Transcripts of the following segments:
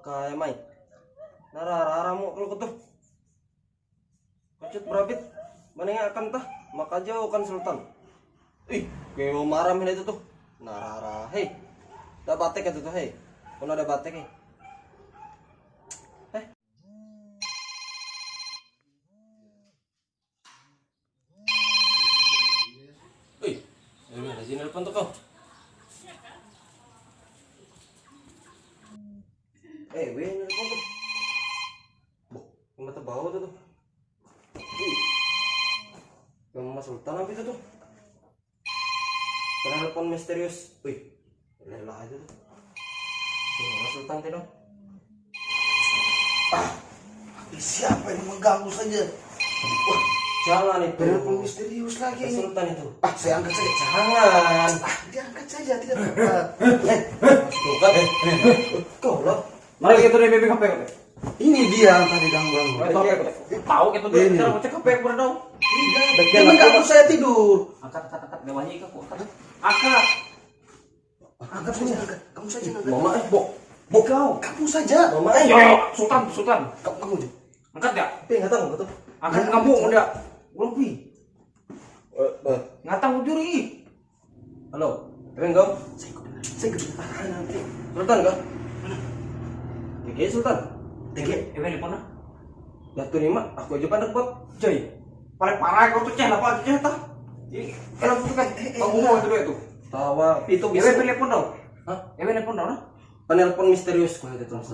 pakai mai. Narara mo kalau kutu. Kacut berabit. Mana akan tah? Maka jauh kan sultan. Ih, kayak marah itu tuh. Narara, hei. Ada batek itu tuh, hei. Kau ada batek, hei. Ih, ada sini nelfon tuh kau. Weh nelfon tuh. Boh, mata bau tuh. Mama Sultan apa itu tuh? Telepon misterius. Wih, lelah itu tuh. Mama Sultan tidak? Siapa yang mengganggu saja? Wah, jangan itu. Telepon misterius lagi. Sultan itu. Saya angkat saja. Jangan. Diangkat saja, tidak apa-apa. Tuh kan? Kau lah. Mari kita dari BPKP. Ini dia yang tadi ganggu. Tahu kita dulu cara ngecek HP aku dong. Dia mengganggu saya tidur. Angkat bawahnya ikan aku angkat. Angkat. Angkat saja, angkat. Kamu saja angkat. Mama Bok. Kau, kamu saja. Mama Yo, Sultan. Kamu aja. Angkat ya? Tapi enggak tahu enggak tuh. Angkat kamu udah. Belum pi. Ngatang Juri. Halo. Tapi enggak. Saya ikut. Nanti. Sultan enggak? Gigi Sultan. Telepon. Batu lima, aku aja pandang buat. Coy. Paling parah kau tuh ceh apa ceh tah? Ini kenapa tuh kan? Kamu mau itu itu. Tawa itu Bisa bisa. telepon dong. Hah? Telepon dong. Penelpon misterius kau itu terus.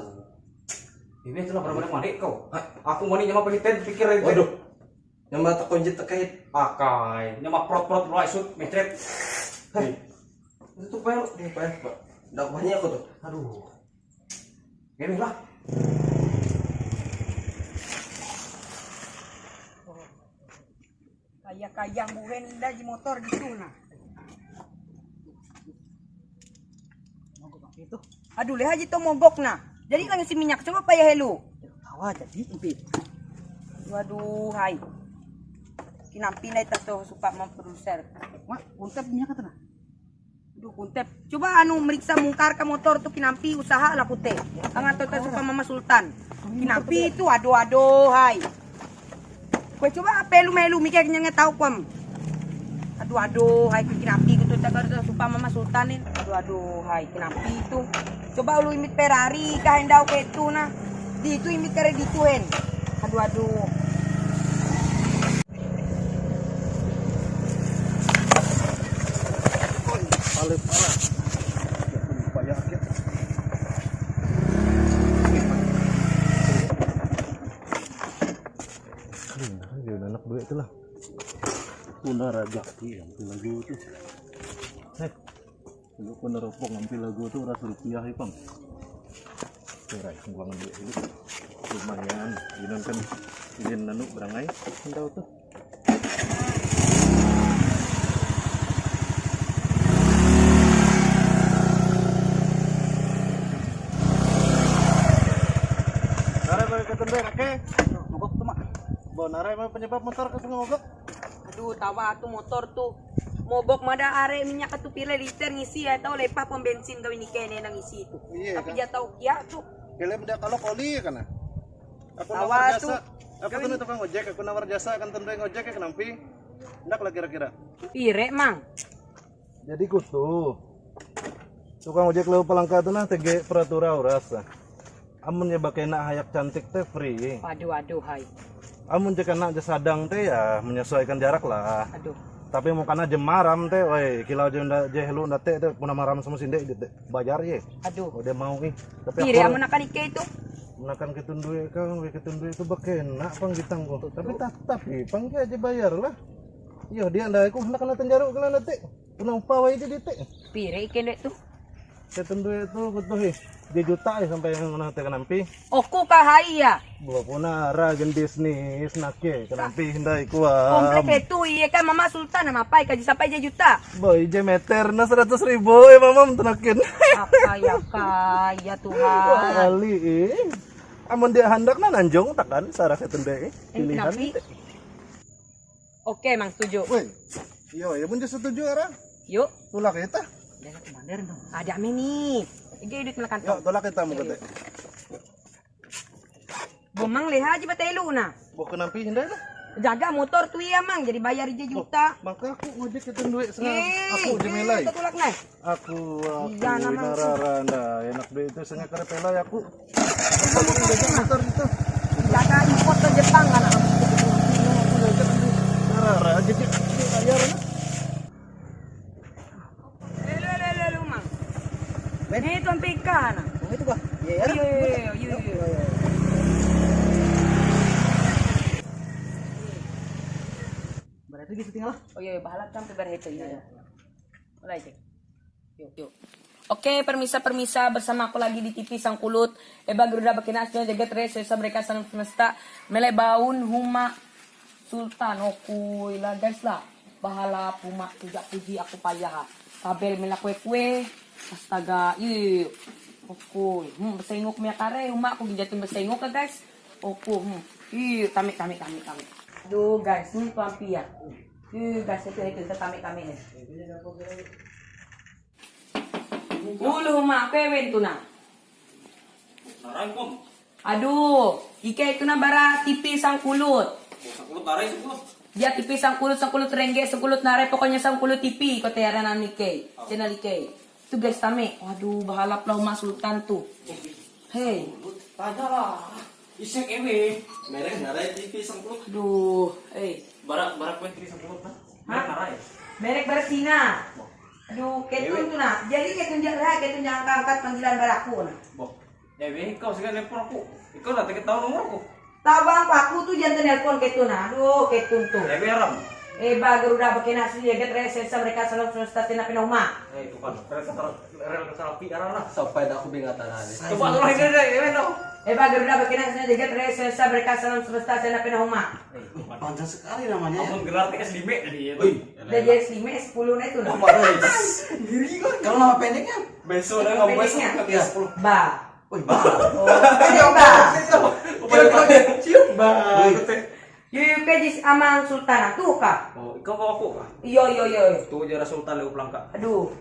Ini itulah berapa mandi kau. Aku mau nih nyama pengen pikir itu. Waduh. Yang mata kunci terkait. Akai, nyama prot lu isut mitret. Itu pel, Pak. Dakwahnya aku tuh. Aduh. Ini lah. Kaya buhen dah di motor gitu nah. Itu. Aduh lihat aja tuh mogok nah. Jadi lagi si minyak coba payah helu. Tawa jadi impit. Waduh hai. Kinampi na ita to suka memproducer. Wah, kuntep minyak kata nah. Aduh kuntep. Coba anu meriksa mungkar ke motor tuh kinampi usaha lah kute. Ang ato ta suka Mama Sultan. Kinampi itu aduh hai. Kue coba pelu-melu mikir nya tahu kuam. Aduh hai kinampi gitu tagar suka Mama Sultanin. Aduh hai kinampi itu. Coba lu imit Ferrari kain daw ke itu nah. Di itu imit kare dituin. Aduh. Paling parah. Banyak sakit. Dia anak duit itulah. Punah raja yang lagu itu. Lu pun ropok ngambil lagu tuh ratus rupiah ya bang. Cerai keuangan duit itu lumayan. Ini kan izin nanu berangai tahu tuh. Narai balik ke tenda oke. Mogok tuh mak. Bawa narai mah penyebab motor ke sungai mogok. Aduh tawa tuh motor tuh. Mogok mada are minyak itu pila liter ngisi atau lepah pom bensin kawin kene nang isi itu. Iya, Tapi kan? dia tahu kia tuh. Kalian udah kalau koli ya kan? Aku Tawa nawar tuh. jasa. Aku tuh tukang ojek, aku nawar jasa akan tenda ngojek ya kenampi. Ndak lah kira-kira. Pire mang. Jadi kutu. Tukang ojek leuwih palangka tuh nah tege peratura urasa. Amun ya bakena hayak cantik teh free. Aduh hai. Amun jek kana jasa sadang teh ya menyesuaikan jarak lah. Aduh. Tapi mau kana jemaram teh, woi kilau jenda jehlu nate teh puna maram sama sinde bajar ye. Aduh. Udah mau ih. Tapi Pire amun akan ike itu. menakan ketundui kang, ketundui itu bakena pang ditangguh. Tapi pang aja bayar lah. Yo dia ndak aku hendak kana tenjaruk kana nate. Puna upah wae di teh. Pire ike dek tuh. Ketundui itu betul he. 2 juta ya sampai yang nate kanampi. Oku kahai ya. Buah puna ra bisnis nake kanampi hindai kuam. Komplek itu iya kan Mama Sultan nama apa kaji sampai 1 juta. Boy je meter na 100.000 mamam tenakin. Apa ya kaya Tuhan. Kali amun dia hendak na nanjong takan sarah ketundui pilihan. Kenapa? Oke, Mang setuju. Woi. Yo, ya pun setuju ara. Yuk. Tulak kita. Jangan kemana dong. Ada nih. Ige duit menekan. Yo, tolak kita mau kete. Mang leha aja batelu na. Bawa ke nampi hendak lah. Jaga motor tuh ya mang, jadi bayar 3 juta. Maka aku ngojek ke duit setengah. Eh, Aku jemelai. kita tulak nah. Aku Iya, nama narara anda enak duit itu setengah kare pelai aku. Kamu ngojek motor itu. Jaga import ke Jepang kan. Narara aja dia bayar lah. Lelu mang. Ini tuan pika nah. Oh, itu, Pak. Iya, ya. Iya. Berarti gitu tinggal. Oh iya, bahalap sampai berhete ya. Mulai cek. Yuk. Oke, permisa bersama aku lagi di TV Sang Kulut. Eba Garuda Bakinasnya jaga tres sesa mereka salam semesta melebaun huma sultan okuy lah guys lah. Bahala puma puji aku payah. Kabel melakwe kue. Astaga, yuk. Okuy. Besengok miya kare huma aku gijatin besengok ka guys. Oku. Yuk, kami. Aduh guys, ini pampi ya. Guys, itu kami nih. Ulu mak pewen tu na. Narai pom. Aduh, ika itu na bara tipi sang kulut. Sang kulut narai sang kulut. Dia tipi sang kulut rengge, sang kulut narai pokoknya sang kulut tipi ko tearan nan Nike. Channel Nike. Tu guys tame. Waduh, bahalap lah Mas Sultan tu. Hey. Tanya lah. Iseng ewe. Merek narai TV sang kulut. Aduh, hey. Barak kue TV sang kulut nah. Hah? Narai. Merek Bersina. Aduh, ketun tu na. Jadi ketun jangan angkat panggilan baraku na. Boh. Ewe, kau sekarang nelpon aku. Kau nanti ketahuan nomor aku. Tabang aku tu jangan telepon ketun na. Aduh, ketun tu. Ewe ram. Eba Garuda Bakinasi jaga resesa mereka salam semesta tina pinoma. Itu kan. Rel kesalapi arah lah. Sampai dah aku bingung tanah ni. Coba tolong ini deh, ewe no. Eba Garuda Bakinasi jaga resesa mereka salam semesta tina pinoma. Panjang sekali namanya. Amun gelar TS limit tadi ya. Dari jenis 5 10 na itu na. Diri kok. Kalau nama pendeknya? Besok dah kamu besok ke Ya. 10. Ba. Wih, bah. Oh, ba. Cium bah. Yuyu kejis amang sultana tuh kak. Oh, kau bawa aku kah? Yo. Tuh jara sultan leu pelangka. Aduh.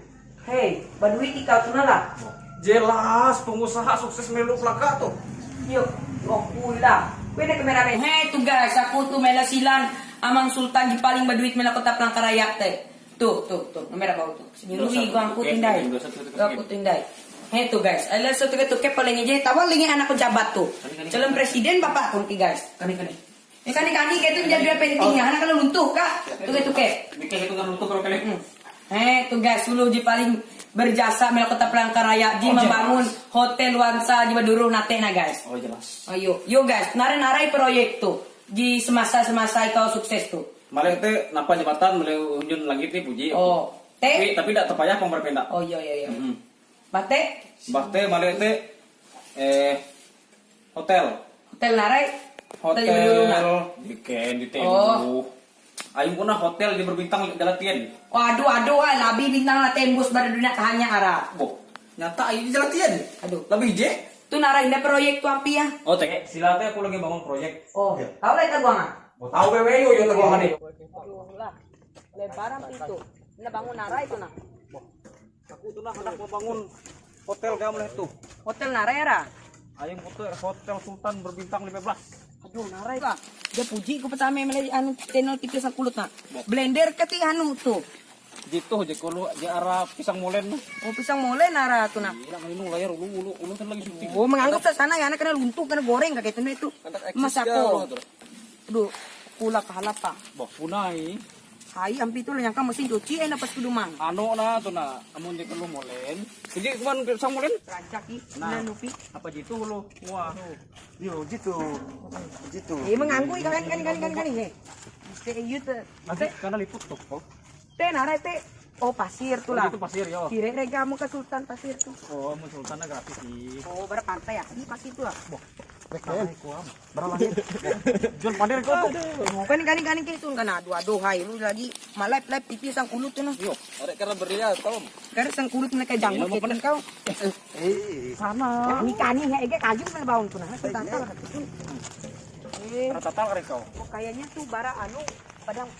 Hey, baduit ikau tu lah. Jelas pengusaha sukses melu pelangka tuh. Yuk, oh pula. Pwede kamera men. Hey tuh guys, aku tuh mela silan amang sultan di paling baduit mela kota Pelangkarayak teh. Tuh, kamera bau tuh. Seminggu gua angkut tindai. Gua angkut tindai. Hey tuh guys, ala satu ke paling aja tawal lingi anak pejabat tuh. Calon presiden bapak pun ki guys. Kani. Kani gitu jadi pentingnya. Anak kalau luntuh kak. Tuh ke. Mikir itu kan untuk kalau kalian. Tuh guys, dulu di paling berjasa mela kota Pelangkaraya di membangun hotel Wansa di Maduro nate na guys. Oh jelas. Ayo guys, narai proyek tuh di semasa kau sukses tuh. Malah teh napa jabatan mulai unjun lagi teh puji. Oh, teh. Tapi tidak terpayah pemberpindah. Oh iya. Bate? Bah teh malah teh hotel. Hotel narai. Hotel di Maduro na. di teh. Oh. Ayun puna hotel di berbintang Jalatian. Waduh, labi bintang na tembus pada dunia kahanya arah. Boh, nyata ayun di Jalatian. Aduh. Lebih je. Tuh narai na proyek tuh ampi ya. Oh teh, sila teh aku lagi bangun proyek. Oh, kau lihat gua nggak? Mau tahu wewe yo yang teguangan nih. Aduh lah, lebaran pintu. Ini bangun narai tuh nak. Aku tuh nah hendak mau bangun hotel kayak mulai tuh. Hotel narai arah. Ayun hotel Sultan berbintang 15. Aduh narai lah. Dia puji ku pertama mulai anu channel TV Sang Kulut nak. Blender keti anu tuh. Gitu je kalau di arah pisang molen. Oh pisang molen arah tuh nak. Gila minum layar ulu kan lagi syuting. Oh menganggap ke sana ya anak kena luntuh kena goreng kayak itu mas aku. Aduh pula kahala pa. Bah punai. Hai ampi itu yang kamu mesin cuci enak pas kudu mang. Ano na to na amun di kalau molen. Jadi kuman pisang molen. Rajaki Nah. nanupi. Apa gitu lu? Wah. Yo, gitu. Mengganggu kan nih. Mesti itu. Nanti karena liput tuh. Teh narai teh. Oh pasir tuh lah. Itu pasir yo. Kira kamu ke Sultan pasir tuh. Oh, mun sultannya gratis sih. Oh bar pantai ya. Ini pasir tuh lah. Berapa nih? Jual pandir kau tuh. Kan gitu kan aduh hai lu lagi live TV Sang Kulut tuh nah. Yo, ada karena beriak tolong. Karena Sang Kulut mereka janggut gitu kau. Sana. Kani ya ege kayu mana baun tuh nah. Sultan lah gitu. Tatal karek kau. Oh kayaknya tuh bara anu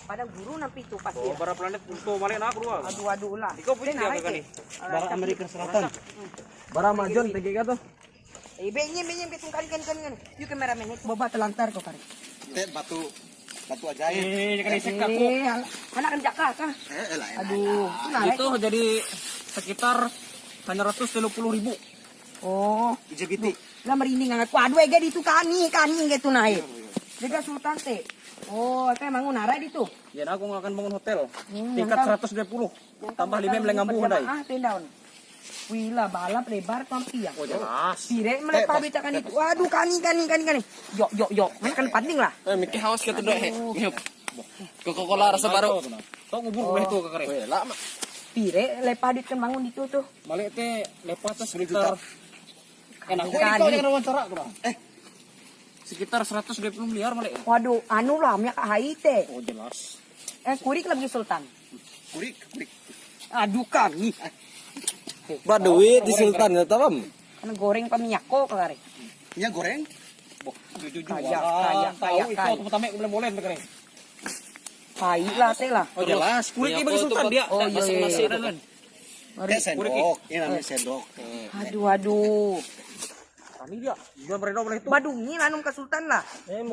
padang guru nampi tuh Oh, pasir. bara planet untuk balik nak keluar. Aduh lah. Ikaw punya Teh narai siapa teh. nih? Bara Amerika Selatan. Bara Majon TGK tuh. Benyem kita kan. Yuk kameramen itu bawa telantar kok kari. Batu aja ya. Kan isek aku. Anak kan Jakarta kah? Aduh, Itu jadi sekitar hanya 130.000. Oh, Ijebiti. lah merinding aku. Aduh, ega itu kani gitu naik. Jaga Sultan teh. Oh, kayak mangun narai itu. Jadi aku akan bangun hotel. Hmm, Tingkat yang 120. Tambah 5 meleng ngambu handai. Ah, tendaun. Wila balap lebar tampi ya. Oh jelas. Sire melepah bitakan itu. Waduh, kani. Yo. Mana kan penting lah. Mikir haus ke tunduk Coca-Cola rasa baru. Tok ngubur itu ke kare. Lama. Pire lepah dit kan bangun itu tuh. Balik teh lepas tuh sekitar enak Kani. kau jangan wawancara kurang. Sekitar 120 miliar balik. Waduh, anu lah minyak hai teh. Oh jelas. Kurik lagi Sultan. Kurik. Aduh kani. Duit di Sultan ya tamam. Kan goreng paminyak kok kare. Minyak goreng. Jujur Kaya. Tahu itu pertama boleh kare. Hai lah teh lah. Oh jelas. Kulit bagi Sultan dia. Oh, iya, iya. Nasi dan. Sendok. Ini namanya sendok. Aduh. Kami dia. Jual mereka boleh itu. Badungin anum ke Sultan lah.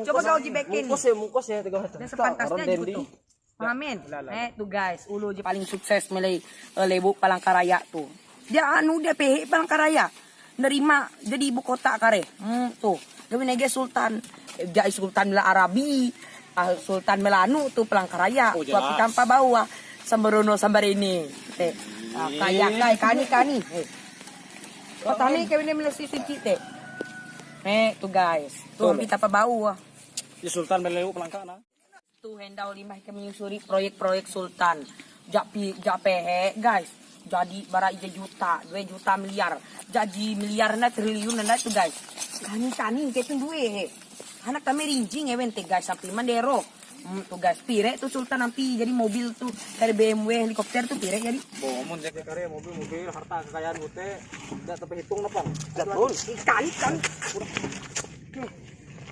Coba kau jibekin. Mungkos ya 3 Dan sepantasnya juga tuh. Amin. Tuh guys, ulu je paling sukses milih lebu Palangkaraya tuh. Dia PH Palangkaraya. Nerima jadi ibu kota kare. Tuh. Dia nege Sultan. Jai Sultan Mela Arabi. Sultan Melanu tuh Palangkaraya. Oh, Tapi tanpa bawa. Sambarono ini. Teh. Kaya kani. Pertama kami mila suci teh. Tuh guys. Tuh kita apa bau. Di Sultan Meleu Pelangkana. Tuh hendau limah kami menyusuri proyek-proyek Sultan. Japehe guys. Jadi bara 1 juta, 2 juta miliar. Jadi miliarna triliun na tuh guys. Kani kita duwe. Anak kami rinjing teh guys sampai Mandero. Tuh guys, pire tuh Sultan nampi jadi mobil tuh dari BMW helikopter tuh pire jadi. Bomon jaga karya mobil harta kekayaan ute enggak tapi hitung napang. Betul. Kali.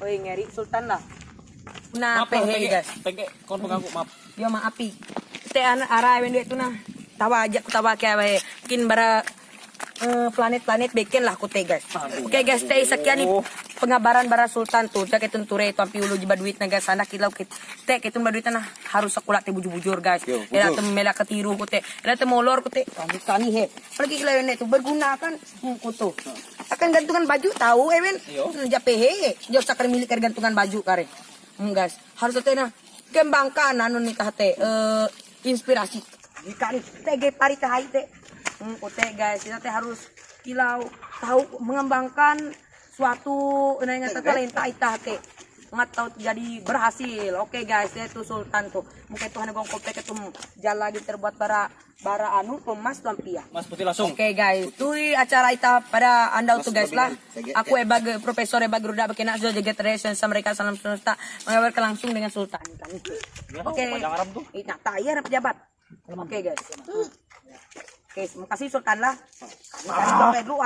Oi ngeri Sultan lah. Nah, PH guys. Pege kon pengganggu maaf. Yo maapi. Teh arah when itu nah. Tawa kayak mungkin bara planet-planet bikin lah ku teh guys. Oke guys, teh sekian nih pengabaran bara Sultan tuh. Jak itu ture itu ampi ulu jiba duit naga sana kilau kit. Teh kitu duit nah harus sekolah teh bujur-bujur guys. Era teh mela ketiru ku teh. Era teh molor ku teh. Kani he. Pergi kilau itu berguna kan ku tuh. Akan gantungan baju tahu Ewen. Jak PH. Jo sakar milik gantungan baju kare. Guys, harus teh nah kembangkan anu nikah teh inspirasi. Ikan teh pari teh teh. Teh guys, kita teh harus kilau tahu mengembangkan suatu nanya talenta itah teh. Ngat tahu jadi berhasil. Oke guys, itu Sultan tuh. Mungkin tuh hanegong kopek itu jalan lagi terbuat bara anu emas tuh ampia. Mas putih langsung. Oke guys, tuh acara kita pada anda tuh guys lah. Aku Profesor Ebag Ruda Bakena Zo Jagat Resen mereka salam semesta mengabarkan langsung dengan Sultan. Oke. Nah, tayar pejabat. Oke guys. Oke, terima kasih Sultan lah. Terima kasih dulu